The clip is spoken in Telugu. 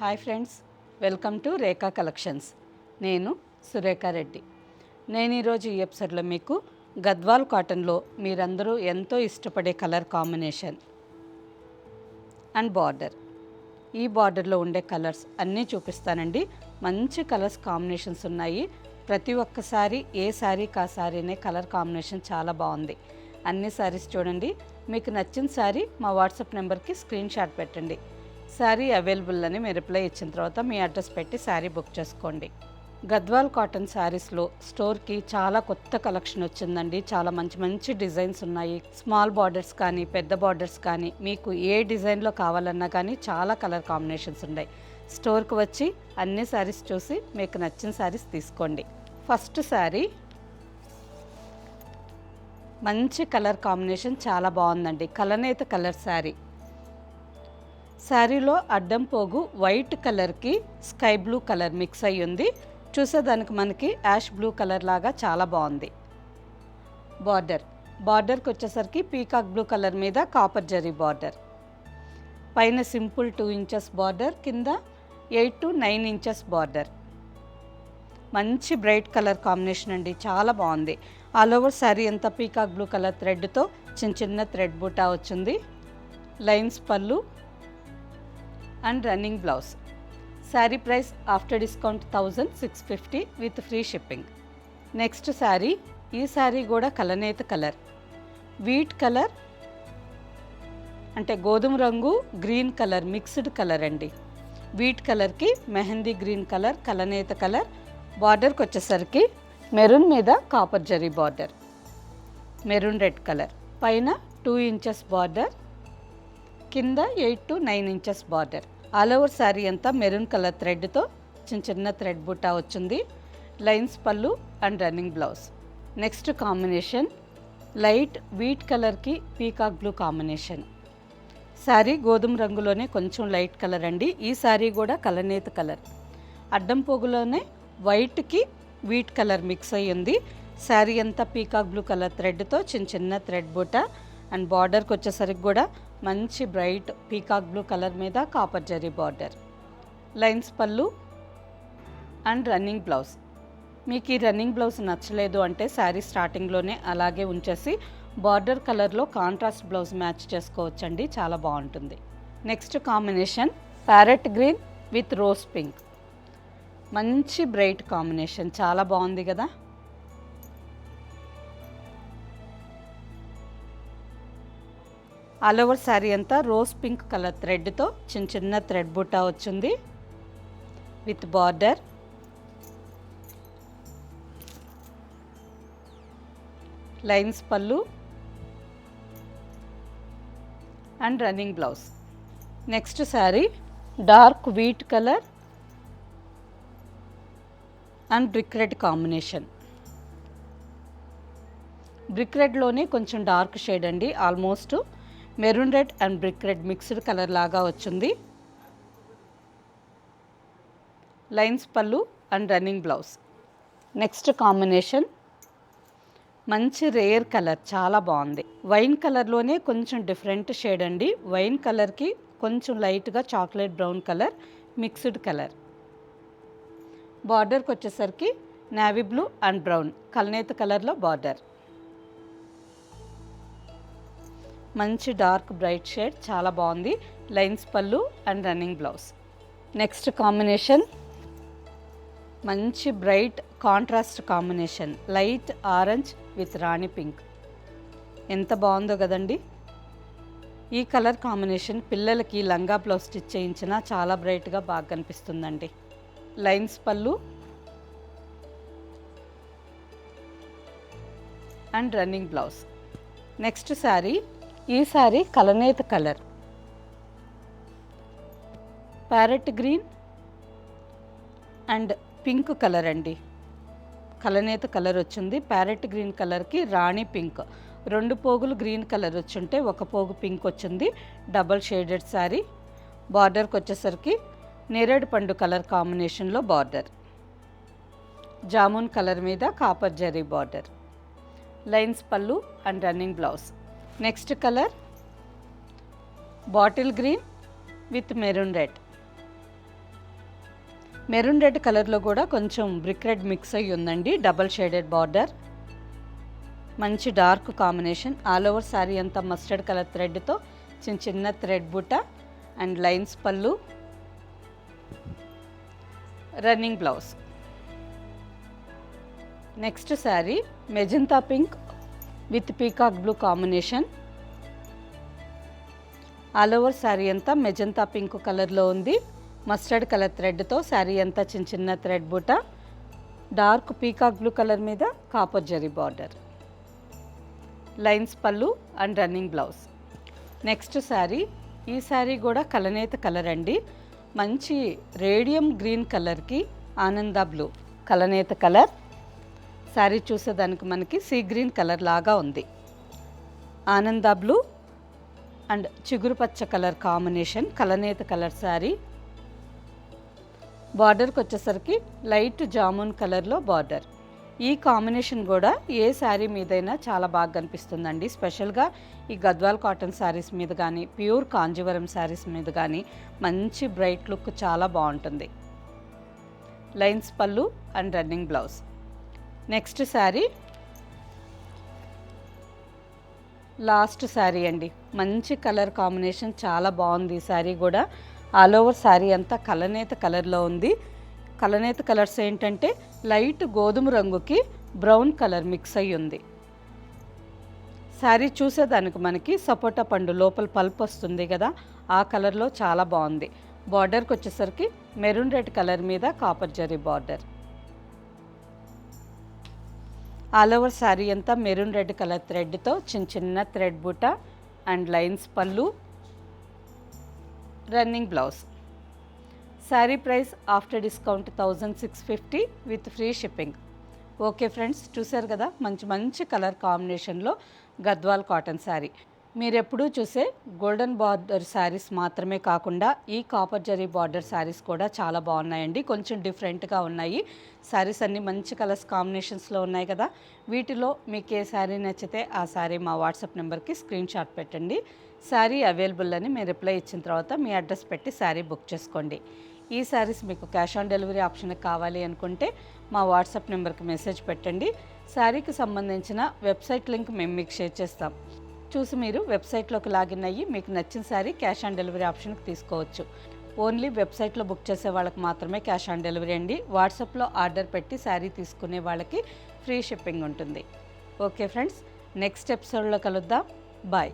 Hi friends, welcome to Rekha collections. నేను సురేఖ రెడ్డి. నేను ఈరోజు ఈ ఎపిసోడ్లో మీకు గద్వాల్ కాటన్లో మీరందరూ ఎంతో ఇష్టపడే కలర్ కాంబినేషన్ అండ్ బార్డర్, ఈ బార్డర్లో ఉండే కలర్స్ అన్నీ చూపిస్తానండి. మంచి కలర్స్ కాంబినేషన్స్ ఉన్నాయి. ప్రతి ఒక్కసారి ఏ శారీకి ఆ శారీనే కలర్ కాంబినేషన్ చాలా బాగుంది. అన్ని శారీస్ చూడండి. మీకు నచ్చిన శారీ మా వాట్సాప్ నెంబర్కి స్క్రీన్ షాట్ పెట్టండి. శారీ అవైలబుల్ అని మీరు రిప్లై ఇచ్చిన తర్వాత మీ అడ్రస్ పెట్టి శారీ బుక్ చేసుకోండి. గద్వాల్ కాటన్ శారీస్లో స్టోర్కి చాలా కొత్త కలెక్షన్ వచ్చిందండి. చాలా మంచి మంచి డిజైన్స్ ఉన్నాయి. స్మాల్ బార్డర్స్ కానీ పెద్ద బార్డర్స్ కానీ మీకు ఏ డిజైన్లో కావాలన్నా కానీ చాలా కలర్ కాంబినేషన్స్ ఉన్నాయి. స్టోర్కి వచ్చి అన్ని శారీస్ చూసి మీకు నచ్చిన శారీస్ తీసుకోండి. ఫస్ట్ శారీ మంచి కలర్ కాంబినేషన్ చాలా బాగుందండి. కలనేత కలర్ శారీ. శారీలో అడ్డం పోగు వైట్ కలర్కి స్కై బ్లూ కలర్ మిక్స్ అయ్యి ఉంది. చూసేదానికి మనకి యాష్ బ్లూ కలర్ లాగా చాలా బాగుంది. బార్డర్కి వచ్చేసరికి పీకాక్ బ్లూ కలర్ మీద కాపర్ జరీ బార్డర్. పైన సింపుల్ 2 ఇంచెస్ బార్డర్, కింద 8 to 9 ఇంచెస్ బార్డర్. మంచి బ్రైట్ కలర్ కాంబినేషన్ అండి, చాలా బాగుంది. ఆల్ ఓవర్ శారీ అంతా పీకాక్ బ్లూ కలర్ థ్రెడ్తో చిన్న చిన్న థ్రెడ్ బూటా వచ్చింది. లైన్స్ పళ్ళు and running blouse. Sari price after discount 1650 with free shipping. Next sari. ఈ శారీ కూడా కలనేత కలర్, వీట్ కలర్ అంటే గోధుమ రంగు గ్రీన్ కలర్ మిక్స్డ్ కలర్ అండి. వీట్ కలర్కి మెహందీ గ్రీన్ కలర్, కలనేత కలర్. బార్డర్కి వచ్చేసరికి మెరూన్ మీద copper zari border, maroon red colour. పైన 2 ఇంచెస్ బార్డర్, కింద 8 to 9 inches border. All over sari అంతా మెరూన్ కలర్ థ్రెడ్తో చిన్న చిన్న థ్రెడ్ బుట్టా వచ్చింది. లైన్స్ పళ్ళు and running blouse. Next combination light wheat కలర్కి పీకాక్ బ్లూ కాంబినేషన్. శారీ గోధుమ రంగులోనే కొంచెం లైట్ కలర్ అండి. ఈ శారీ కూడా కలనేత కలర్. అడ్డం పోగులోనే వైట్కి వీట్ కలర్ మిక్స్ అయ్యి ఉంది. శారీ అంతా పీకాక్ బ్లూ కలర్ థ్రెడ్తో చిన్న చిన్న థ్రెడ్ బుట్టా. అండ్ బార్డర్కి వచ్చేసరికి కూడా మంచి బ్రైట్ పీకాక్ బ్లూ కలర్ మీద కాపర్ జరీ బార్డర్. లైన్స్ పళ్ళు అండ్ రన్నింగ్ బ్లౌజ్. మీకు ఈ రన్నింగ్ బ్లౌజ్ నచ్చలేదు అంటే శారీ స్టార్టింగ్లోనే అలాగే ఉంచేసి బార్డర్ కలర్లో కాంట్రాస్ట్ బ్లౌజ్ మ్యాచ్ చేసుకోవచ్చండి, చాలా బాగుంటుంది. Next combination parrot green with rose pink. మంచి బ్రైట్ కాంబినేషన్, చాలా బాగుంది కదా. ఆల్ ఓవర్ శారీ అంతా రోజ్ పింక్ కలర్ థ్రెడ్తో చిన్న చిన్న థ్రెడ్ బుట్టా వచ్చింది విత్ బార్డర్. లైన్స్ పళ్ళు and running blouse. Next sari dark wheat colour and brick red combination. Brick రెడ్లోనే కొంచెం డార్క్ షేడ్ అండి. Almost maroon red and brick red mixed colour లాగా వచ్చింది. లైన్స్ పళ్ళు and running blouse. Next combination మంచి రేర్ కలర్, చాలా బాగుంది. వైన్ కలర్లోనే కొంచెం డిఫరెంట్ షేడ్ అండి. వైన్ కలర్కి కొంచెం లైట్గా chocolate brown colour mixed colour. బార్డర్కి వచ్చేసరికి నేవీ బ్లూ అండ్ బ్రౌన్ కలనేత కలర్లో బార్డర్. మంచి డార్క్ బ్రైట్ షేడ్, చాలా బాగుంది. లైన్స్ పళ్ళు and running blouse. Next combination మంచి bright contrast combination light orange with rani pink. ఎంత బాగుందో కదండి. ఈ కలర్ కాంబినేషన్ పిల్లలకి లంగా బ్లౌజ్ స్టిచ్ చేయించినా చాలా బ్రైట్గా బాగా కనిపిస్తుందండి. లైన్స్ పళ్ళు and running blouse. Next sari. ఈ శారీ కలనేత colour, parrot green and pink colour అండి. కలనేత కలర్ వచ్చింది. ప్యారెట్ గ్రీన్ కలర్కి రాణి పింక్. 2 పోగులు గ్రీన్ కలర్ వచ్చుంటే 1 పోగు పింక్ వచ్చింది. Double shaded sari. బార్డర్కి వచ్చేసరికి నేరేడు పండు కలర్ కాంబినేషన్లో బార్డర్. జామున్ కలర్ మీద కాపర్ జరీ బార్డర్. లైన్స్ పళ్ళు and running blouse. Next colour bottle green with maroon red. Maroon red కలర్లో కూడా కొంచెం బ్రిక్ రెడ్ మిక్స్ అయ్యి ఉందండి. డబల్ షేడెడ్ బార్డర్, మంచి dark combination. All over sari అంతా మస్టర్డ్ కలర్ థ్రెడ్తో చిన్న చిన్న థ్రెడ్ బుట్ట అండ్ లైన్స్ పళ్ళు, running blouse. Next sari magenta pink with peacock blue combination. All over sari అంతా మెజంతా పింక్ కలర్లో ఉంది. మస్టర్డ్ కలర్ థ్రెడ్తో శారీ అంతా చిన్న చిన్న థ్రెడ్ బుట్ట, డార్క్ పీకాక్ బ్లూ కలర్ మీద కాపర్ జరీ బార్డర్, లైన్స్ పళ్ళు and running blouse. Next sari, ఈ శారీ కూడా కలనేత కలర్ అండి. మంచి రేడియం గ్రీన్ కలర్కి ఆనంద బ్లూ కలనేత కలర్. శారీ చూసేదానికి మనకి సీ గ్రీన్ కలర్ లాగా ఉంది. ఆనంద బ్లూ అండ్ చిగురు పచ్చ కలర్ కాంబినేషన్, కలనేత కలర్ శారీ. బార్డర్కి వచ్చేసరికి లైట్ జామున్ కలర్లో బార్డర్. ఈ కాంబినేషన్ కూడా ఏ శారీ మీదైనా చాలా బాగా కనిపిస్తుందండి. స్పెషల్గా ఈ గద్వాల్ కాటన్ శారీస్ మీద కానీ, ప్యూర్ కాంజీవరం శారీస్ మీద కానీ మంచి బ్రైట్ లుక్ చాలా బాగుంటుంది. లైన్స్ పళ్ళు and running blouse. Next sari, last sari అండి. మంచి కలర్ కాంబినేషన్, చాలా బాగుంది ఈ శారీ కూడా. ఆల్ ఓవర్ శారీ అంతా కలనేత కలర్లో ఉంది. కలనేత కలర్స్ ఏంటంటే లైట్ గోధుమ రంగుకి బ్రౌన్ కలర్ మిక్స్ అయ్యి ఉంది. శారీ చూసేదానికి మనకి సపోటా పండు లోపల పల్ప్ వస్తుంది కదా, ఆ కలర్లో చాలా బాగుంది. బార్డర్కి వచ్చేసరికి మెరూన్ రెడ్ కలర్ మీద copper zari border. All over sari అంతా మెరూన్ రెడ్ కలర్ థ్రెడ్తో చిన్న చిన్న థ్రెడ్ బుట్ట అండ్ లైన్స్ పళ్ళు, running blouse. Sari price after discount 1650 with free shipping. Okay friends, చూశారు కదా మంచి మంచి కలర్ కాంబినేషన్లో గద్వాల్ కాటన్ శారీ. మీరు ఎప్పుడూ చూసే గోల్డెన్ బార్డర్ శారీస్ మాత్రమే కాకుండా ఈ కాపర్ జరీ బార్డర్ శారీస్ కూడా చాలా బాగున్నాయండి. కొంచెం డిఫరెంట్గా ఉన్నాయి. శారీస్ అన్నీ మంచి కలర్స్ కాంబినేషన్స్లో ఉన్నాయి కదా. వీటిలో మీకు ఏ శారీ నచ్చితే ఆ శారీ మా వాట్సాప్ నెంబర్కి స్క్రీన్ షాట్ పెట్టండి. శారీ అవైలబుల్ అని మీరు రిప్లై ఇచ్చిన తర్వాత మీ అడ్రస్ పెట్టి శారీ బుక్ చేసుకోండి. ఈ శారీస్ మీకు క్యాష్ ఆన్ డెలివరీ ఆప్షన్ కావాలి అనుకుంటే మా వాట్సాప్ నెంబర్కి మెసేజ్ పెట్టండి. శారీకి సంబంధించిన వెబ్సైట్ లింక్ మేము మీకు షేర్ చేస్తాం. చూసి మీరు వెబ్సైట్లోకి లాగిన్ అయ్యి మీకు నచ్చిన శారీ క్యాష్ ఆన్ డెలివరీ ఆప్షన్కి తీసుకోవచ్చు. ఓన్లీ వెబ్సైట్లో బుక్ చేసే వాళ్ళకి మాత్రమే క్యాష్ ఆన్ డెలివరీ అండి. వాట్సాప్లో ఆర్డర్ పెట్టి శారీ తీసుకునే వాళ్ళకి ఫ్రీ షిప్పింగ్ ఉంటుంది. ఓకే ఫ్రెండ్స్, నెక్స్ట్ ఎపిసోడ్లో కలుద్దాం. బాయ్.